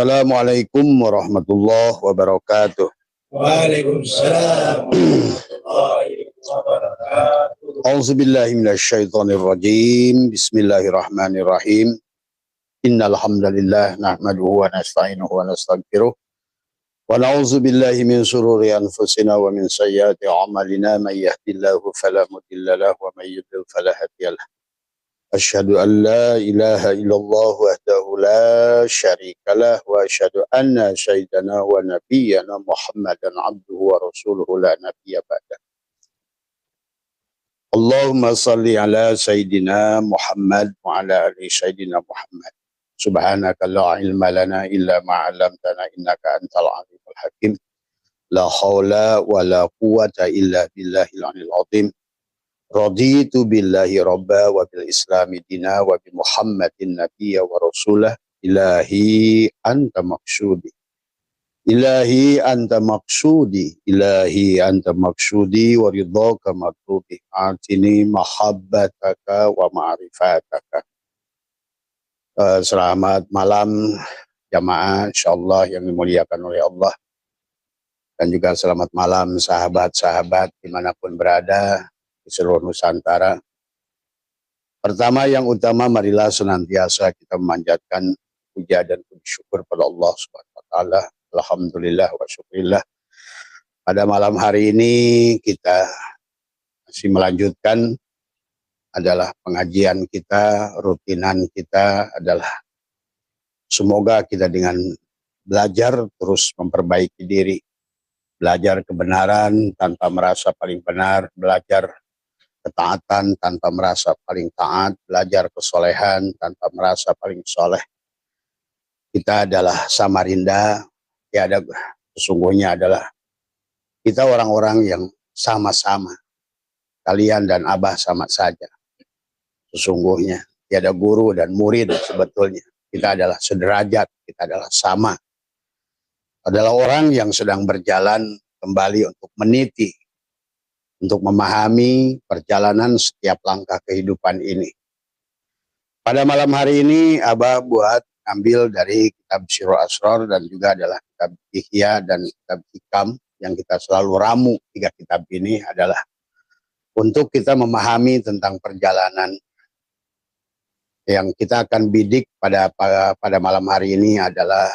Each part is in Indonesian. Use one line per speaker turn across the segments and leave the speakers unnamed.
Assalamualaikum warahmatullahi wabarakatuh.
Waalaikumsalam warahmatullahi wabarakatuh.
A'udzubillahi minasyaitonirrajim. Bismillahirrahmanirrahim. Innal hamdalillah nahmaduhu wa nasta'inuhu wa nastaghfiruh. Wa na'udzubillahi min shururi anfusina wa min sayyiati a'malina. May yahdihillahu fala mudilla lahu wa may yudlil fala hadiya lahu. Asyhadu an la ilaha illallah wahdahu la syarikalah wa asyhadu anna sayyidana wa nabiyyana Muhammadan abduhu wa rasuluhu la nabiyya ba'da. Allahumma salli ala sayyidina Muhammad wa ala ali sayyidina Muhammad. Subhanaka la ilma lana illa ma 'allamtana innaka antal alimul hakim. La haula wa la quwwata illa billahil aliyil azim. Raditu billahi rabba wa bil islami dina wa bi Muhammadin nabiyya wa rasulah. Ilahi anta maksudi. Ilahi anta maksudi. Ilahi anta maksudi wa ridhaka matlubi. Atini mahabbataka wa ma'rifataka. Selamat malam jamaah insyaallah yang dimuliakan oleh Allah. Dan juga selamat malam sahabat-sahabat dimanapun berada di seluruh Nusantara. Pertama yang utama, marilah senantiasa kita memanjatkan puja dan puji syukur pada Allah Subhanahu wa taala. Alhamdulillah wa syukurillah. Pada malam hari ini kita masih melanjutkan adalah pengajian kita, rutinan kita adalah semoga kita dengan belajar terus memperbaiki diri. Belajar kebenaran tanpa merasa paling benar, belajar ketaatan tanpa merasa paling taat, belajar kesolehan tanpa merasa paling soleh. Kita adalah Samarinda, ya ada sesungguhnya adalah kita orang-orang yang sama-sama. Kalian dan Abah sama saja. Sesungguhnya tiada guru dan murid sebetulnya. Kita adalah sederajat, kita adalah sama. Adalah orang yang sedang berjalan kembali untuk meniti, untuk memahami perjalanan setiap langkah kehidupan ini. Pada malam hari ini Abah buat ambil dari kitab Sirul Asrar dan juga adalah kitab Ihya dan kitab Hikam yang kita selalu ramu. Tiga kitab ini adalah untuk kita memahami tentang perjalanan yang kita akan bidik pada malam hari ini adalah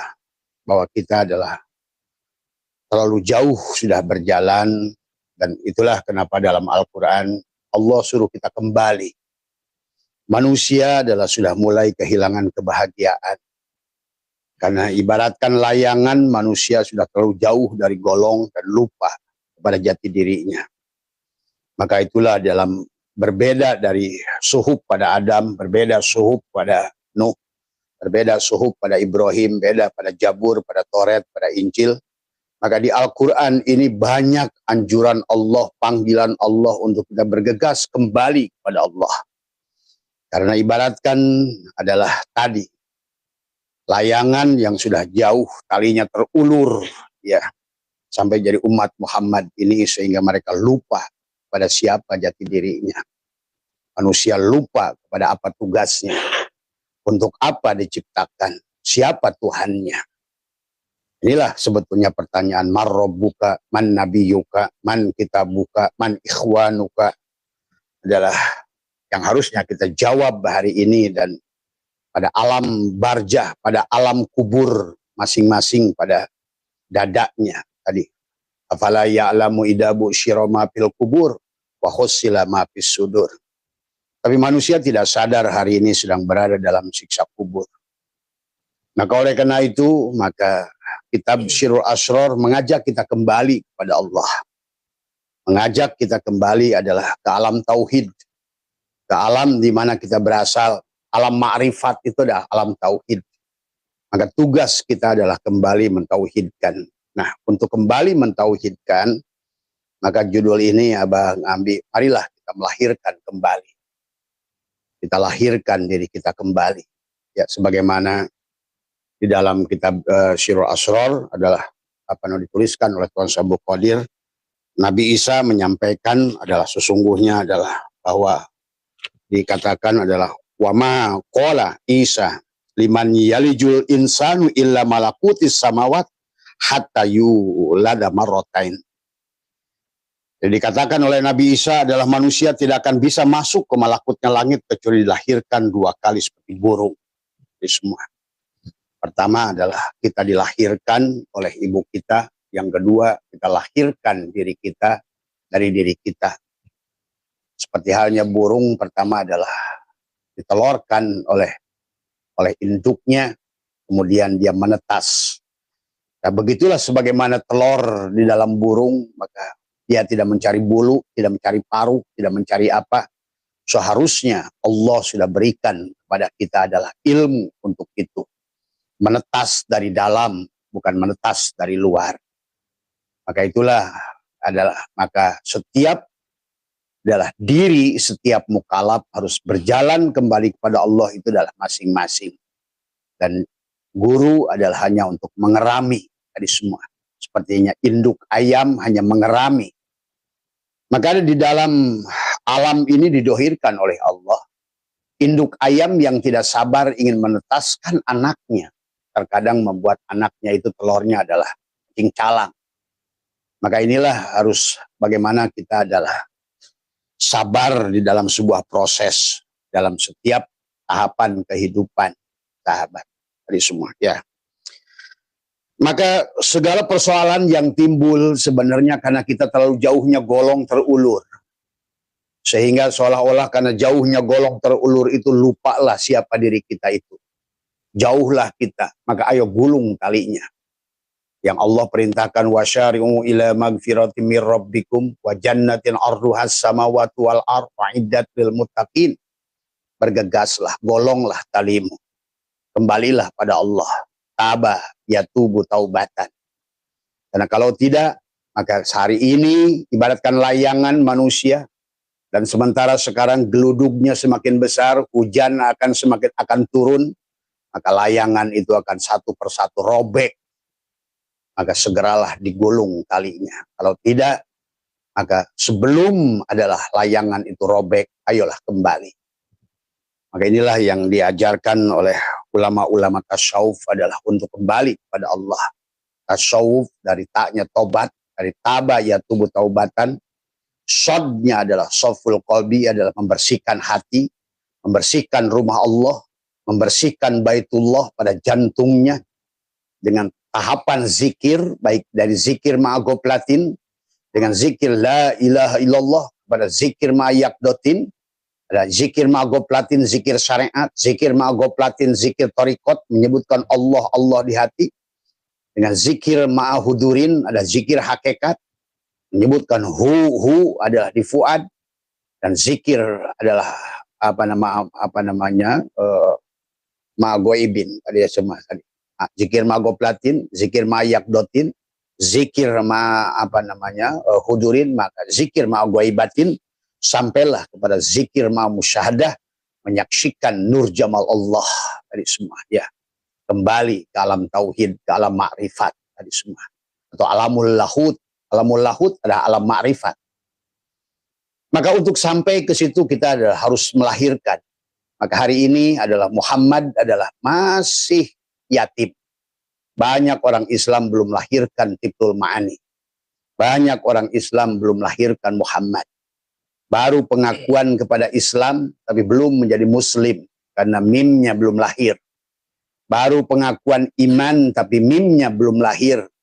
bahwa kita adalah terlalu jauh sudah berjalan. Dan itulah kenapa dalam Al-Quran Allah suruh kita kembali. Manusia adalah sudah mulai kehilangan kebahagiaan. Karena ibaratkan layangan, manusia sudah terlalu jauh dari golong dan lupa kepada jati dirinya. Maka itulah dalam berbeda dari suhub pada Adam, berbeda suhub pada Nuh, berbeda suhub pada Ibrahim, beda pada Jabur, pada Toret, pada Injil. Maka di Al-Quran ini banyak anjuran Allah, panggilan Allah untuk kita bergegas kembali kepada Allah. Karena ibaratkan adalah tadi, layangan yang sudah jauh, talinya terulur, ya, sampai jadi umat Muhammad ini sehingga mereka lupa pada siapa jati dirinya. Manusia lupa kepada apa tugasnya, untuk apa diciptakan, siapa Tuhannya. Inilah sebetulnya pertanyaan man rabbuka, man nabiyuka, man kitabuka, man ikhwanuka adalah yang harusnya kita jawab hari ini dan pada alam barzah, pada alam kubur masing-masing pada dadanya tadi. Afala ya'lamu idabu syirama fil kubur wa khussila ma fis sudur. Tapi manusia tidak sadar hari ini sedang berada dalam siksa kubur. Maka oleh karena itu, maka kitab Sirul Asrar mengajak kita kembali kepada Allah. Mengajak kita kembali adalah ke alam tauhid. Ke alam di mana kita berasal, alam ma'rifat itu adalah alam tauhid. Maka tugas kita adalah kembali mentauhidkan. Nah, untuk kembali mentauhidkan, maka judul ini Abah ambil, marilah kita melahirkan kembali. Kita lahirkan diri kita kembali. Ya, sebagaimana di dalam kitab Sirul Asrar adalah apa yang dituliskan oleh Tuan Sabu Qadir, Nabi Isa menyampaikan adalah sesungguhnya adalah bahwa dikatakan adalah wama qala Isa liman yalijul insanu illa malakutis samawat hatta yulada marratain. Jadi dikatakan oleh Nabi Isa adalah manusia tidak akan bisa masuk ke malakutnya langit kecuali dilahirkan 2 kali seperti burung. Jadi semua. Pertama adalah kita dilahirkan oleh ibu kita. Yang kedua, kita lahirkan diri kita dari diri kita. Seperti halnya burung, pertama adalah ditelorkan oleh induknya, kemudian dia menetas. Nah, begitulah sebagaimana telur di dalam burung, maka dia tidak mencari bulu, tidak mencari paruh, tidak mencari apa. Seharusnya Allah sudah berikan kepada kita adalah ilmu untuk itu. Menetas dari dalam, bukan menetas dari luar. Maka itulah maka setiap adalah diri setiap mukallaf harus berjalan kembali kepada Allah, itu adalah masing-masing. Dan guru adalah hanya untuk mengerami tadi semua. Sepertinya induk ayam hanya mengerami. Maka di dalam alam ini didohirkan oleh Allah. Induk ayam yang tidak sabar ingin menetaskan anaknya. Terkadang membuat anaknya itu telurnya adalah cacing calang. Maka inilah harus bagaimana kita adalah sabar di dalam sebuah proses, dalam setiap tahapan kehidupan sahabat dari semua ya. Maka segala persoalan yang timbul sebenarnya karena kita terlalu jauhnya golong terulur. Sehingga seolah-olah karena jauhnya golong terulur itu lupalah siapa diri kita itu. Jauhlah kita, maka ayo gulung talinya. Yang Allah perintahkan wasyari'u ila magfiratin mir rabbikum wa jannatin arduhas samawati wal ardh uiddat lil muttaqin. Bergegaslah, golonglah talimu. Kembalilah pada Allah. Tabah yatubu taubatan. Karena kalau tidak, maka hari ini ibaratkan layangan manusia, dan sementara sekarang geludugnya semakin besar, hujan akan turun, maka layangan itu akan satu persatu robek. Maka segeralah digulung talinya. Kalau tidak, maka sebelum adalah layangan itu robek, ayolah kembali. Maka inilah yang diajarkan oleh ulama-ulama tasawuf adalah untuk kembali kepada Allah. Tasawuf dari taknya tobat, dari taba yatubu taubatan. Sodnya adalah soful qalbi, adalah membersihkan hati, membersihkan rumah Allah, membersihkan baitullah pada jantungnya dengan tahapan zikir, baik dari zikir ma'agoflatin, dengan zikir la ilaha illallah, pada zikir ma'ayakdotin, ada zikir ma'agoflatin, zikir syariat, zikir ma'agoflatin, zikir tarikot, menyebutkan Allah, Allah di hati, dengan zikir ma'ahudurin, ada zikir hakikat, menyebutkan hu adalah di fuad, dan zikir adalah ma'agoibin, tadi semua tadi. Zikir ma'agoplatin, zikir ma'ayakdotin, zikir hudurin, maka zikir ma'agoibatin, sampailah kepada zikir ma'amusyahadah, menyaksikan nur jamal Allah tadi semua ya. Kembali ke alam tauhid, ke alam ma'rifat tadi semua. Atau alamul lahut. Alamul lahut adalah alam ma'rifat. Maka untuk sampai ke situ kita harus melahirkan. Maka hari ini adalah Muhammad adalah masih yatim. Banyak orang Islam belum lahirkan Tiftul Ma'ani. Banyak orang Islam belum lahirkan Muhammad. Baru pengakuan kepada Islam tapi belum menjadi muslim karena mimnya belum lahir. Baru pengakuan iman tapi mimnya belum lahir